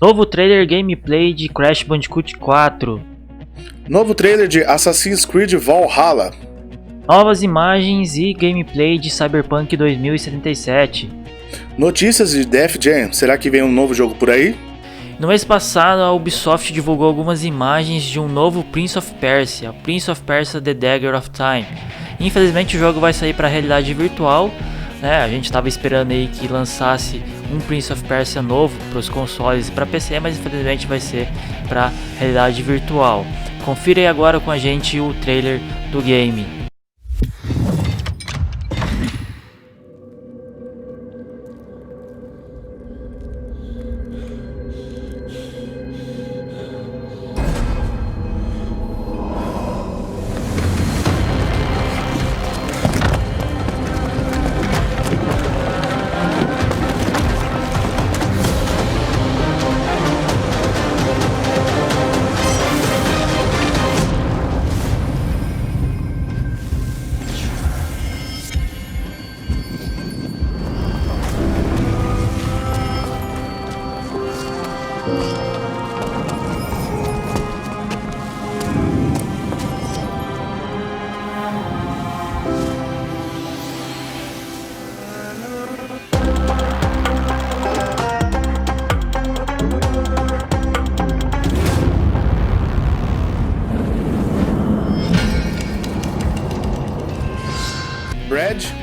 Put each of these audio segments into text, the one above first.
Novo trailer gameplay de Crash Bandicoot 4. Novo trailer de Assassin's Creed Valhalla. Novas imagens e gameplay de Cyberpunk 2077. Notícias de Def Jam. Será que vem um novo jogo por aí? No mês passado, a Ubisoft divulgou algumas imagens de um novo Prince of Persia, The Dagger of Time. Infelizmente o jogo vai sair para a realidade virtual, né? A gente estava esperando aí que lançasse um Prince of Persia novo para os consoles e para PC, mas infelizmente vai ser para realidade virtual. Confira aí agora com a gente o trailer do game.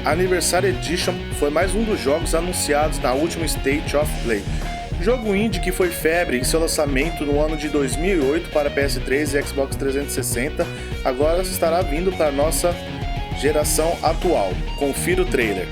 Anniversary Edition foi mais um dos jogos anunciados na última State of Play. Jogo indie que foi febre em seu lançamento no ano de 2008 para PS3 e Xbox 360, agora estará vindo para a nossa geração atual. Confira o trailer.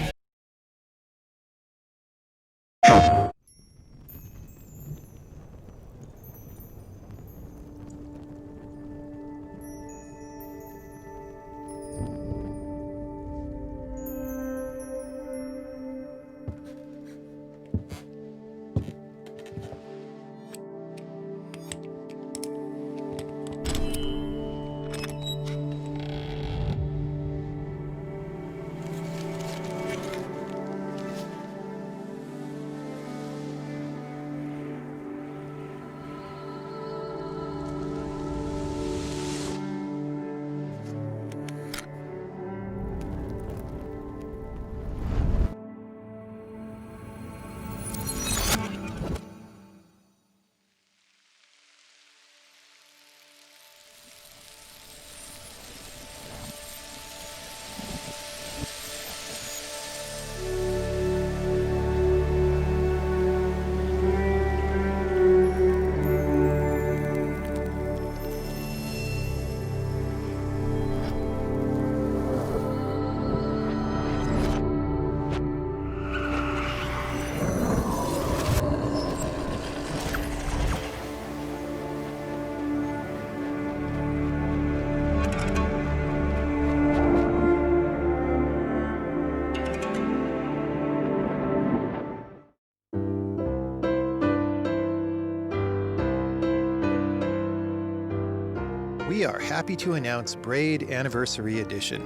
We are happy to announce Braid Anniversary Edition.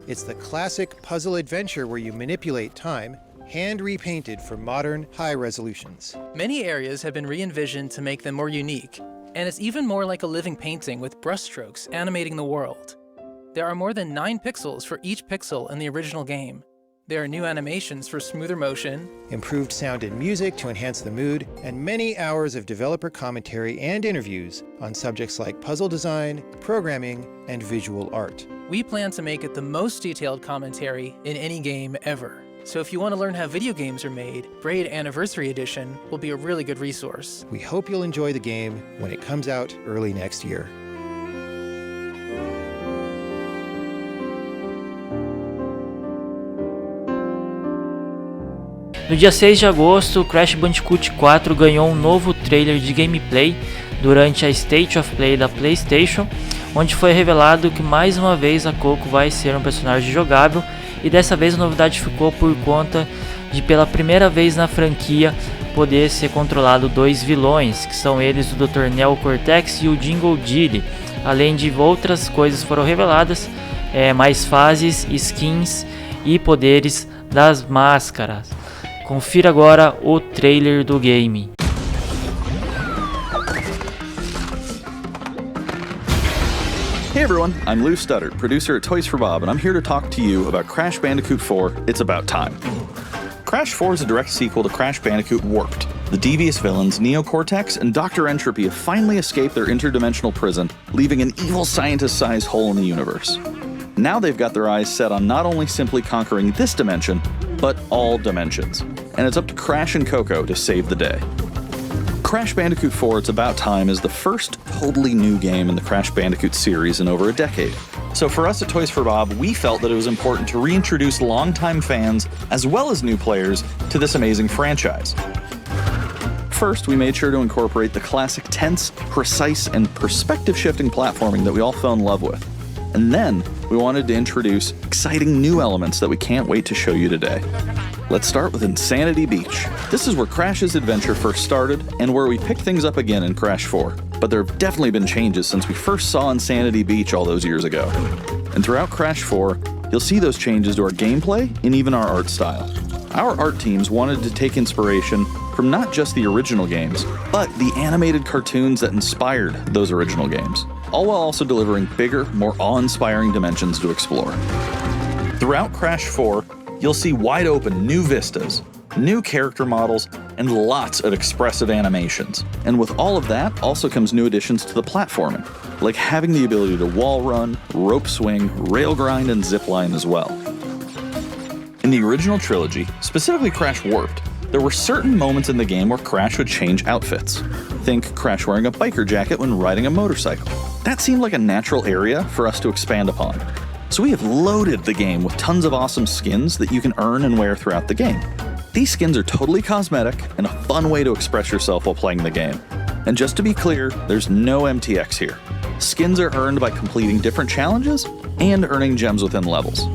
It's the classic puzzle adventure where you manipulate time, hand repainted for modern, high resolutions. Many areas have been re-envisioned to make them more unique, and it's even more like a living painting with brushstrokes animating the world. There are more than 9 pixels for each pixel in the original game. There are new animations for smoother motion, improved sound and music to enhance the mood, and many hours of developer commentary and interviews on subjects like puzzle design, programming, and visual art. We plan to make it the most detailed commentary in any game ever. So if you want to learn how video games are made, Braid Anniversary Edition will be a really good resource. We hope you'll enjoy the game when it comes out early next year. No dia 6 de agosto, Crash Bandicoot 4 ganhou um novo trailer de gameplay durante a State of Play da PlayStation, onde foi revelado que mais uma vez a Coco vai ser um personagem jogável, e dessa vez a novidade ficou por conta de, pela primeira vez na franquia, poder ser controlado 2 vilões, que são eles o Dr. Neo Cortex e o Jingle Dilly. Além de outras coisas foram reveladas, mais fases, skins e poderes das máscaras. Confira agora o trailer do game. Hey everyone, I'm Lou Studdard, producer at Toys for Bob, and I'm here to talk to you about Crash Bandicoot 4, It's About Time. Crash 4 is a direct sequel to Crash Bandicoot Warped. The devious villains Neo-Cortex and Dr. Entropy have finally escaped their interdimensional prison, leaving an evil scientist-sized hole in the universe. Now they've got their eyes set on not only simply conquering this dimension, but all dimensions. And it's up to Crash and Coco to save the day. Crash Bandicoot 4 It's About Time is the first totally new game in the Crash Bandicoot series in over a decade. So for us at Toys for Bob, we felt that it was important to reintroduce longtime fans, as well as new players, to this amazing franchise. First, we made sure to incorporate the classic tense, precise, and perspective-shifting platforming that we all fell in love with. And then, we wanted to introduce exciting new elements that we can't wait to show you today. Let's start with Insanity Beach. This is where Crash's adventure first started, and where we pick things up again in Crash 4. But there have definitely been changes since we first saw Insanity Beach all those years ago. And throughout Crash 4, you'll see those changes to our gameplay and even our art style. Our art teams wanted to take inspiration from not just the original games, but the animated cartoons that inspired those original games, all while also delivering bigger, more awe-inspiring dimensions to explore. Throughout Crash 4, you'll see wide-open new vistas, new character models, and lots of expressive animations. And with all of that also comes new additions to the platforming, like having the ability to wall run, rope swing, rail grind, and zipline as well. In the original trilogy, specifically Crash Warped, there were certain moments in the game where Crash would change outfits. Think Crash wearing a biker jacket when riding a motorcycle. That seemed like a natural area for us to expand upon. So we have loaded the game with tons of awesome skins that you can earn and wear throughout the game. These skins are totally cosmetic and a fun way to express yourself while playing the game. And just to be clear, there's no MTX here. Skins are earned by completing different challenges and earning gems within levels.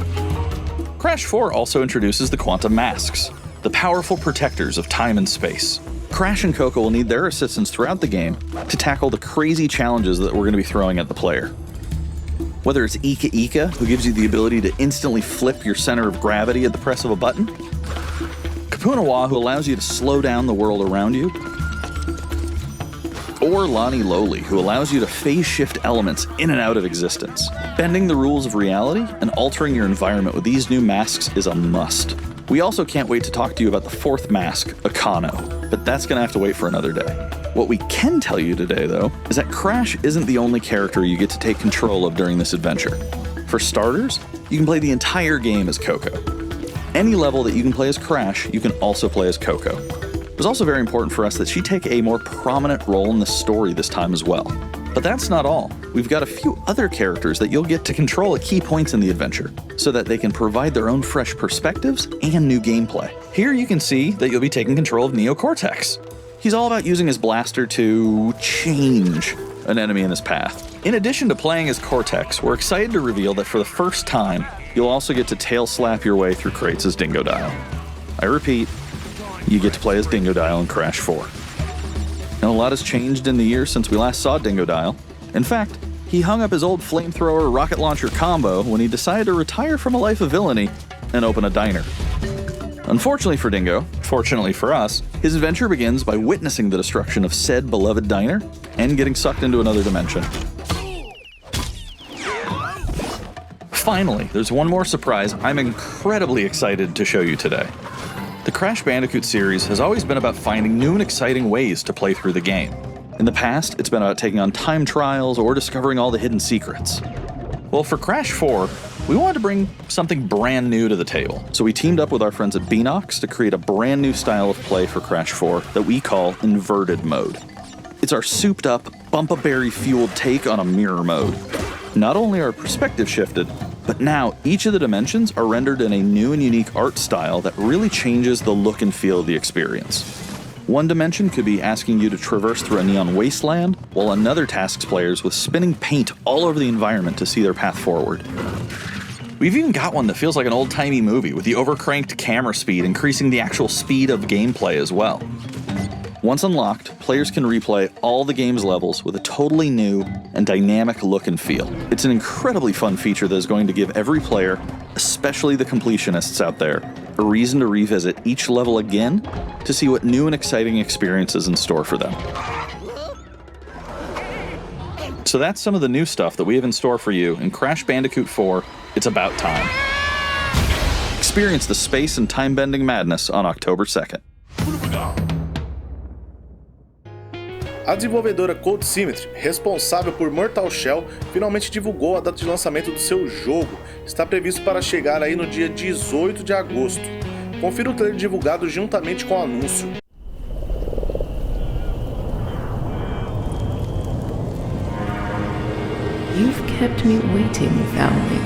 Crash 4 also introduces the Quantum Masks, the powerful protectors of time and space. Crash and Coco will need their assistance throughout the game to tackle the crazy challenges that we're going to be throwing at the player. Whether it's Ika Ika, who gives you the ability to instantly flip your center of gravity at the press of a button, Kapunawa, who allows you to slow down the world around you, or Lani Loli, who allows you to phase shift elements in and out of existence. Bending the rules of reality and altering your environment with these new masks is a must. We also can't wait to talk to you about the fourth mask, Akano, but that's gonna have to wait for another day. What we can tell you today, though, is that Crash isn't the only character you get to take control of during this adventure. For starters, you can play the entire game as Coco. Any level that you can play as Crash, you can also play as Coco. It was also very important for us that she take a more prominent role in the story this time as well. But that's not all. We've got a few other characters that you'll get to control at key points in the adventure, so that they can provide their own fresh perspectives and new gameplay. Here you can see that you'll be taking control of Neo-Cortex. He's all about using his blaster to change an enemy in his path. In addition to playing as Cortex, we're excited to reveal that for the first time, you'll also get to tail slap your way through crates as Dingodile. I repeat, you get to play as Dingodile in Crash 4. Now, a lot has changed in the years since we last saw Dingodile. In fact, he hung up his old flamethrower rocket launcher combo when he decided to retire from a life of villainy and open a diner. Unfortunately for Dingo, fortunately for us, his adventure begins by witnessing the destruction of said beloved diner and getting sucked into another dimension. Finally, there's one more surprise I'm incredibly excited to show you today. The Crash Bandicoot series has always been about finding new and exciting ways to play through the game. In the past, it's been about taking on time trials or discovering all the hidden secrets. Well, for Crash 4, we wanted to bring something brand new to the table, so we teamed up with our friends at Beanox to create a brand new style of play for Crash 4 that we call Inverted Mode. It's our souped-up, bumpa-berry-fueled take on a mirror mode. Not only are perspective shifted, but now each of the dimensions are rendered in a new and unique art style that really changes the look and feel of the experience. One dimension could be asking you to traverse through a neon wasteland, while another tasks players with spinning paint all over the environment to see their path forward. We've even got one that feels like an old-timey movie, with the overcranked camera speed increasing the actual speed of gameplay as well. Once unlocked, players can replay all the game's levels with a totally new and dynamic look and feel. It's an incredibly fun feature that is going to give every player, especially the completionists out there, a reason to revisit each level again to see what new and exciting experiences in store for them. So that's some of the new stuff that we have in store for you in Crash Bandicoot 4, It's About Time. Experience the space and time-bending madness on October 2nd. A desenvolvedora Cold Symmetry, responsável por Mortal Shell, finalmente divulgou a data de lançamento do seu jogo. Está previsto para chegar aí no dia 18 de agosto. Confira o trailer divulgado juntamente com o anúncio. You've kept me waiting, foundling.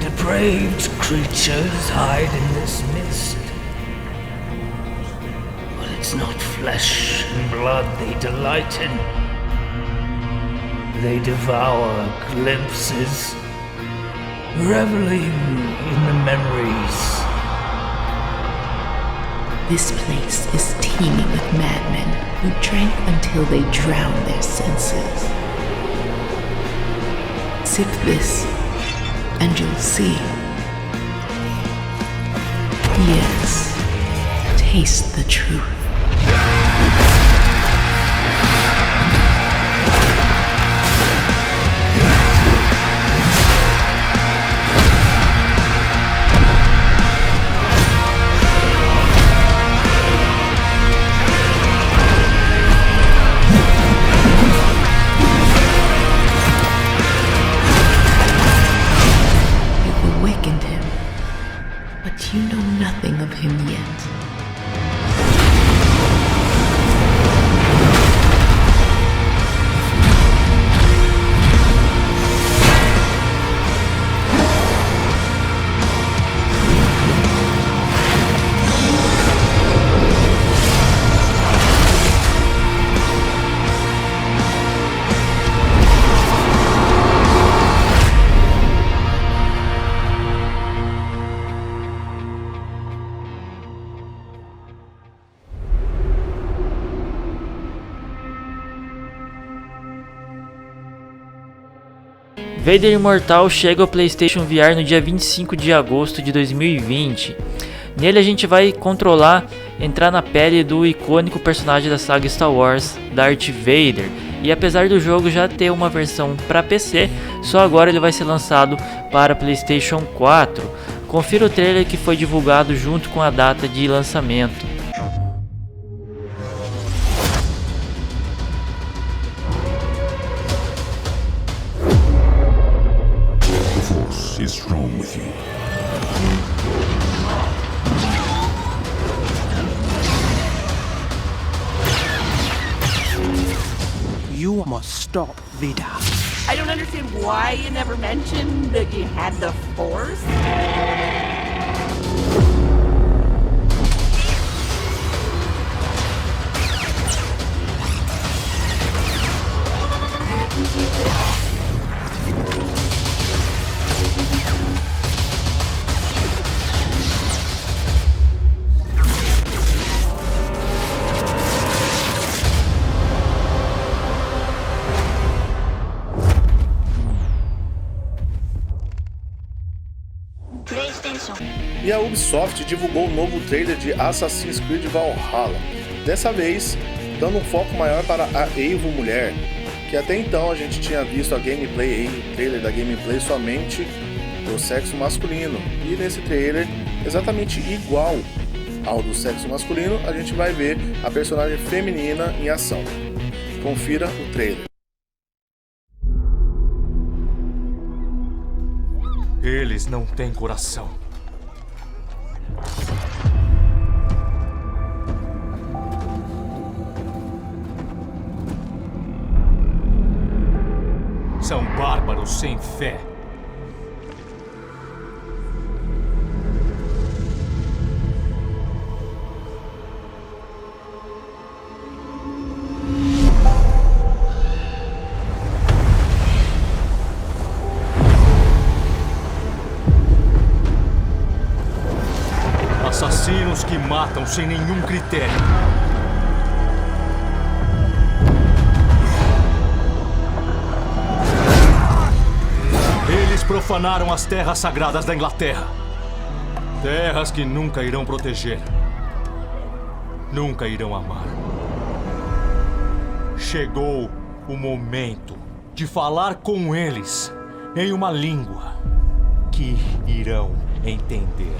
Depraved creatures hide in this mist. But it's not flesh and blood they delight in. They devour glimpses, reveling in the memories. This place is teeming with madmen who drank until they drowned their senses. Sip this, and you'll see. Yes, taste the truth. You know nothing of him yet. Vader Imortal chega ao PlayStation VR no dia 25 de agosto de 2020. Nele a gente vai controlar, entrar na pele do icônico personagem da saga Star Wars, Darth Vader. E apesar do jogo já ter uma versão para PC, só agora ele vai ser lançado para PlayStation 4. Confira o trailer que foi divulgado junto com a data de lançamento. Is strong with you. You must stop Vader. I don't understand why you never mentioned that you had the Force. E a Ubisoft divulgou um novo trailer de Assassin's Creed Valhalla, dessa vez dando um foco maior para a Evo mulher, que até então a gente tinha visto a gameplay, o trailer da gameplay somente do sexo masculino, e nesse trailer, exatamente igual ao do sexo masculino, a gente vai ver a personagem feminina em ação. Confira o trailer. Eles não têm coração. São bárbaros sem fé. Assassinos que matam sem nenhum critério. Eles profanaram as terras sagradas da Inglaterra. Terras que nunca irão proteger. nunca irão amar. Chegou o momento de falar com eles em uma língua que irão entender.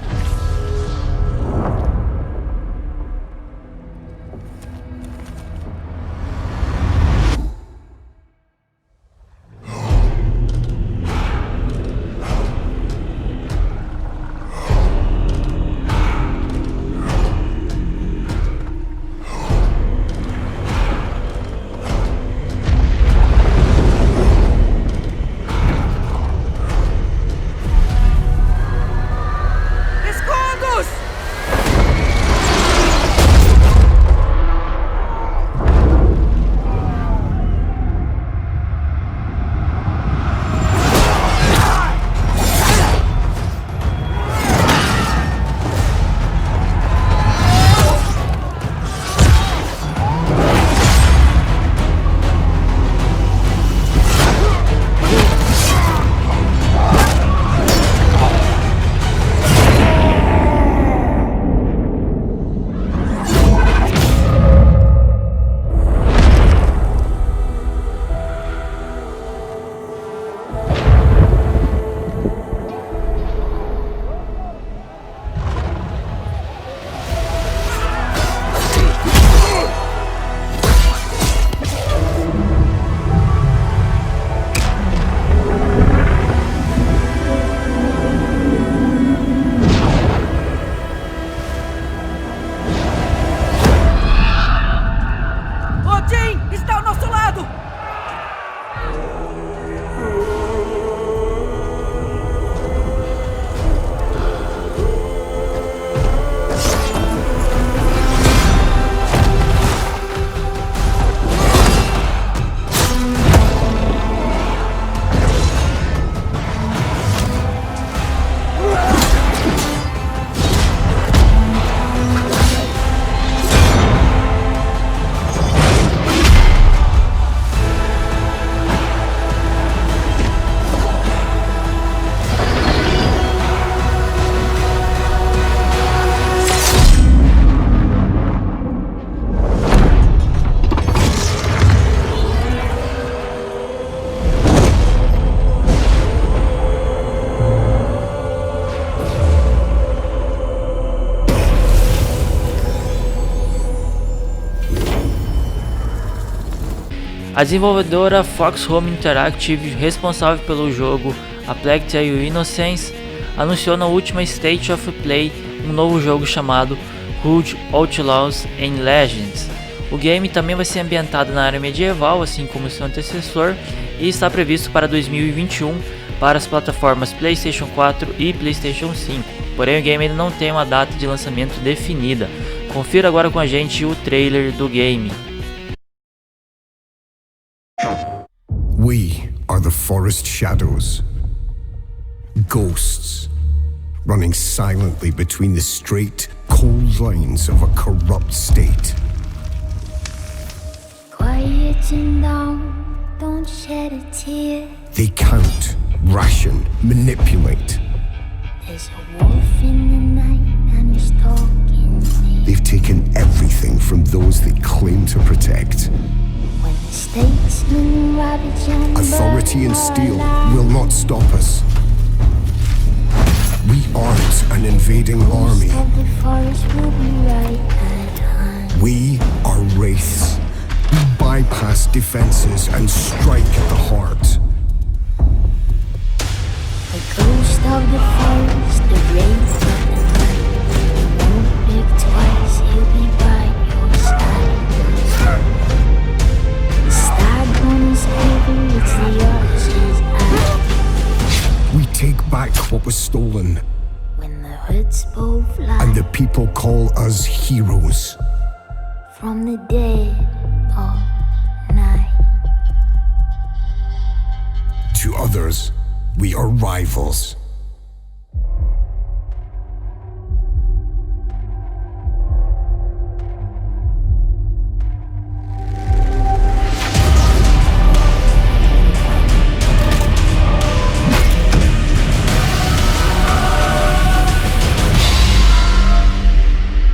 A desenvolvedora Fox Home Interactive, responsável pelo jogo A Plague Tale: Innocence, anunciou na última State of Play um novo jogo chamado Hood Outlaws and Legends. O game também vai ser ambientado na área medieval, assim como seu antecessor, e está previsto para 2021 para as plataformas PlayStation 4 e PlayStation 5. Porém, o game ainda não tem uma data de lançamento definida. Confira agora com a gente o trailer do game. We are the forest shadows, ghosts, running silently between the straight, cold lines of a corrupt state. Quieten down, don't shed a tear. They count, ration, manipulate. There's a wolf in the night and he's talking to me. They've taken everything from those they claim to protect. When the statesmen ravage and Authority and steel will not stop us. We aren't an invading army. Of the forest will be right at hand. We are wraiths. We bypass defenses and strike at the heart. The ghost of the forest, the wraith of the night. Won't think twice, he'll be by your side. The stag on his quiver, it's the archer's eye. We take back what was stolen. When the hoods both fly. And the people call us heroes. From the dead of night. To others, we are rivals.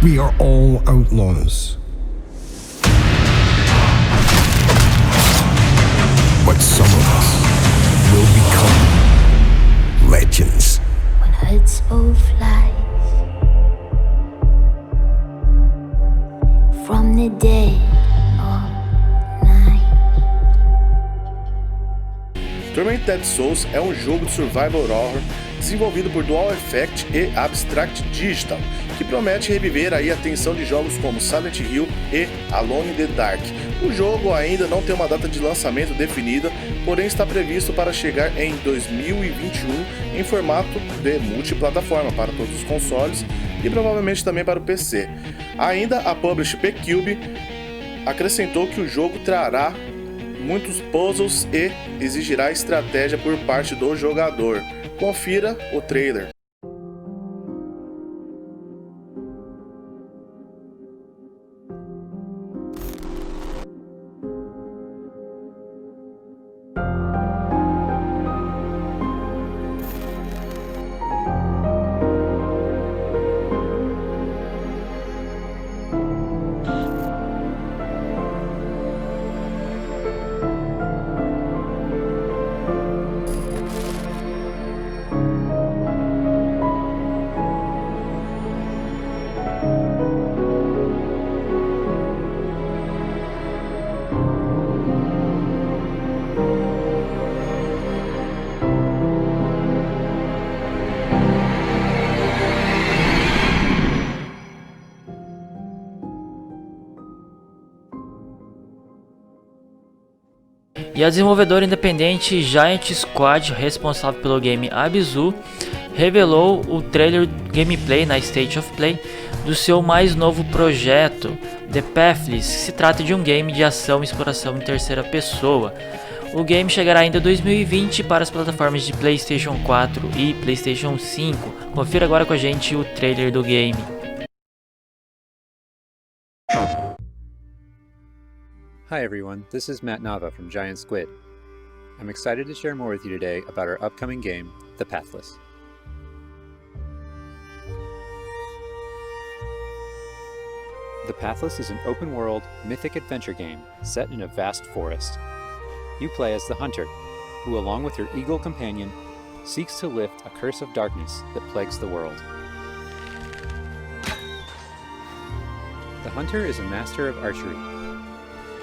We are all outlaws. But some of us will become legends. When hearts all flies from the dead all night. Tormented Souls é um jogo de survival horror desenvolvido por Dual Effect e Abstract Digital, que promete reviver aí a tensão de jogos como Silent Hill e Alone in the Dark. O jogo ainda não tem uma data de lançamento definida, porém está previsto para chegar em 2021 em formato de multiplataforma para todos os consoles e provavelmente também para o PC. Ainda a publisher P-Cube acrescentou que o jogo trará muitos puzzles e exigirá estratégia por parte do jogador. Confira o trailer. E a desenvolvedora independente Giant Squad, responsável pelo game Abzu, revelou o trailer gameplay na State of Play do seu mais novo projeto, The Pathless, que se trata de um game de ação e exploração em terceira pessoa. O game chegará ainda em 2020 para as plataformas de PlayStation 4 e PlayStation 5. Confira agora com a gente o trailer do game. Hi everyone, this is Matt Nava from Giant Squid. I'm excited to share more with you today about our upcoming game, The Pathless. The Pathless is an open-world, mythic adventure game set in a vast forest. You play as the Hunter, who along with her eagle companion, seeks to lift a curse of darkness that plagues the world. The Hunter is a master of archery.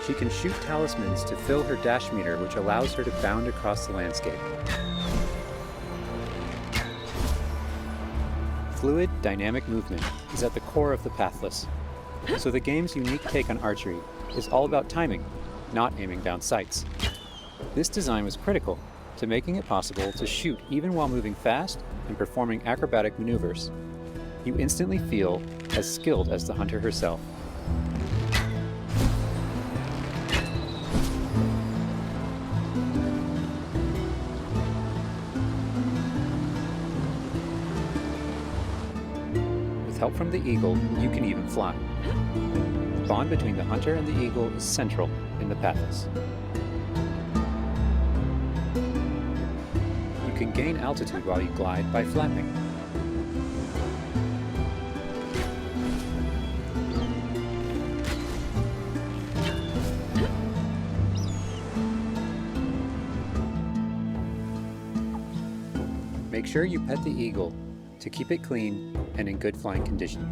She can shoot talismans to fill her dash meter, which allows her to bound across the landscape. Fluid, dynamic movement is at the core of the Pathless, so the game's unique take on archery is all about timing, not aiming down sights. This design was critical to making it possible to shoot even while moving fast and performing acrobatic maneuvers. You instantly feel as skilled as the Hunter herself. With help from the eagle, you can even fly. The bond between the hunter and the eagle is central in the Pathless. You can gain altitude while you glide by flapping. Make sure you pet the eagle to keep it clean and in good flying condition.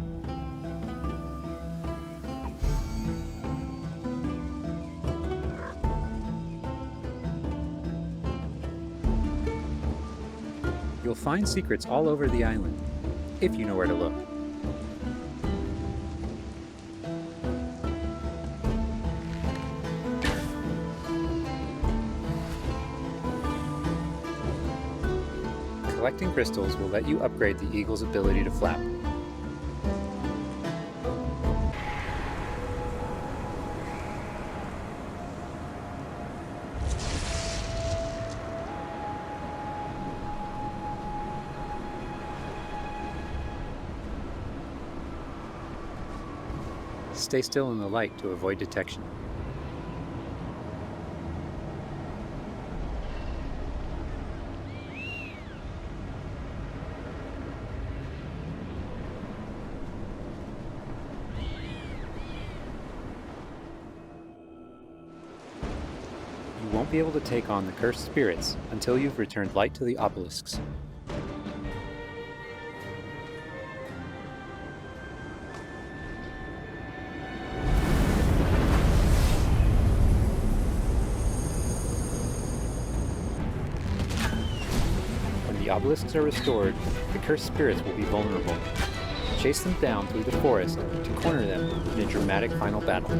You'll find secrets all over the island, if you know where to look. Collecting crystals will let you upgrade the eagle's ability to flap. Stay still in the light to avoid detection. won't be able to take on the cursed spirits until you've returned light to the obelisks. When the obelisks are restored, the cursed spirits will be vulnerable. Chase them down through the forest to corner them in a dramatic final battle.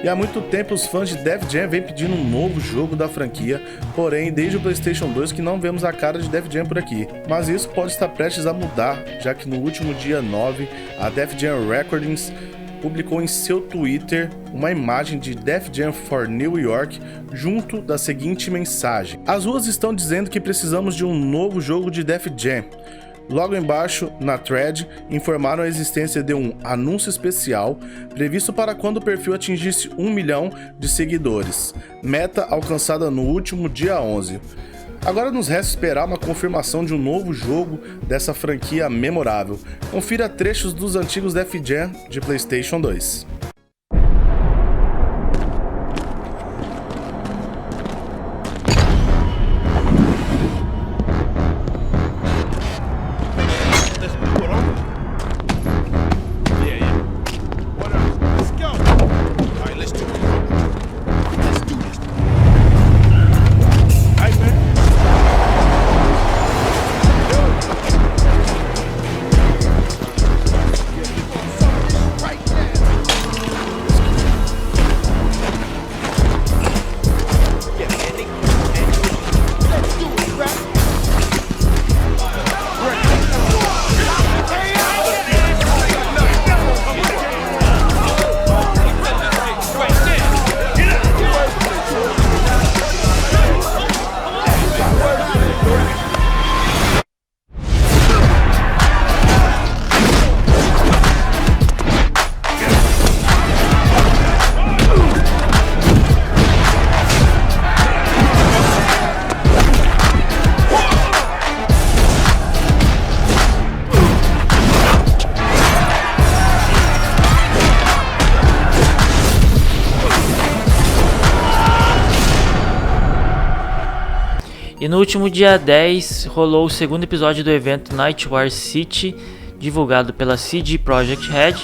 E há muito tempo os fãs de Def Jam vêm pedindo um novo jogo da franquia, porém desde o PlayStation 2 que não vemos a cara de Def Jam por aqui. Mas isso pode estar prestes a mudar, já que no último dia 9, a Def Jam Recordings publicou em seu Twitter uma imagem de Def Jam for New York junto da seguinte mensagem: as ruas estão dizendo que precisamos de um novo jogo de Def Jam. Logo embaixo, na thread, informaram a existência de um anúncio especial previsto para quando o perfil atingisse 1 milhão de seguidores, meta alcançada no último dia 11. Agora nos resta esperar uma confirmação de um novo jogo dessa franquia memorável. Confira trechos dos antigos Def Jam de PlayStation 2. E no último dia 10 rolou o segundo episódio do evento Nightmare City, divulgado pela CD Projekt Red,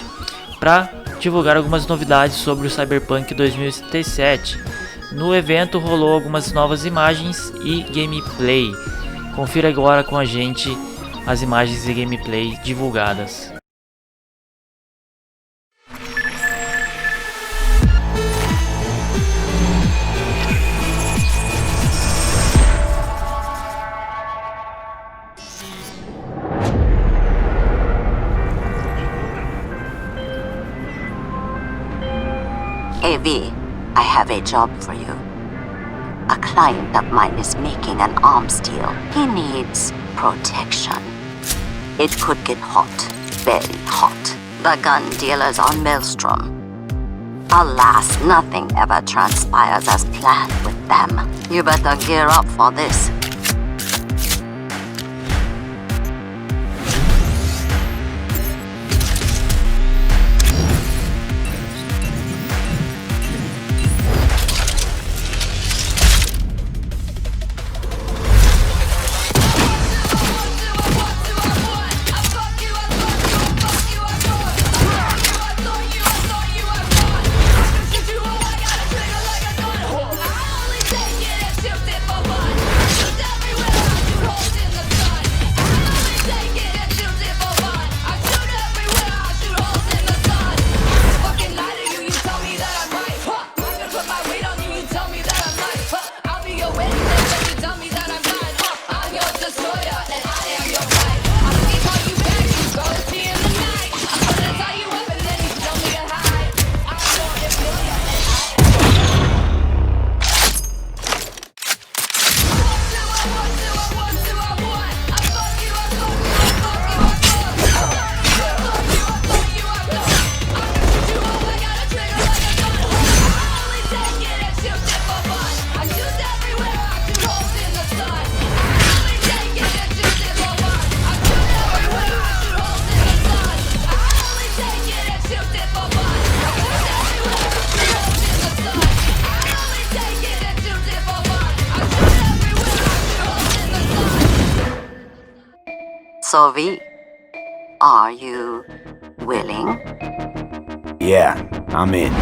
para divulgar algumas novidades sobre o Cyberpunk 2077. No evento rolou algumas novas imagens e gameplay. Confira agora com a gente as imagens e gameplay divulgadas. Hey V, I have a job for you. A client of mine is making an arms deal. He needs protection. It could get hot, very hot. The gun dealers are Maelstrom. Alas, nothing ever transpires as planned with them. You better gear up for this. So V, are you willing? Yeah, I'm in.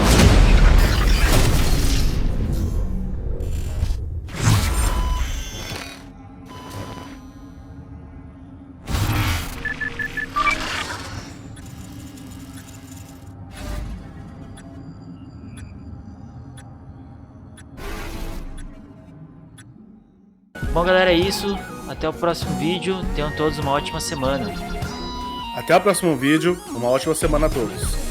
Bom, galera, é isso. Até o próximo vídeo. Tenham todos uma ótima semana. Até o próximo vídeo. Uma ótima semana a todos.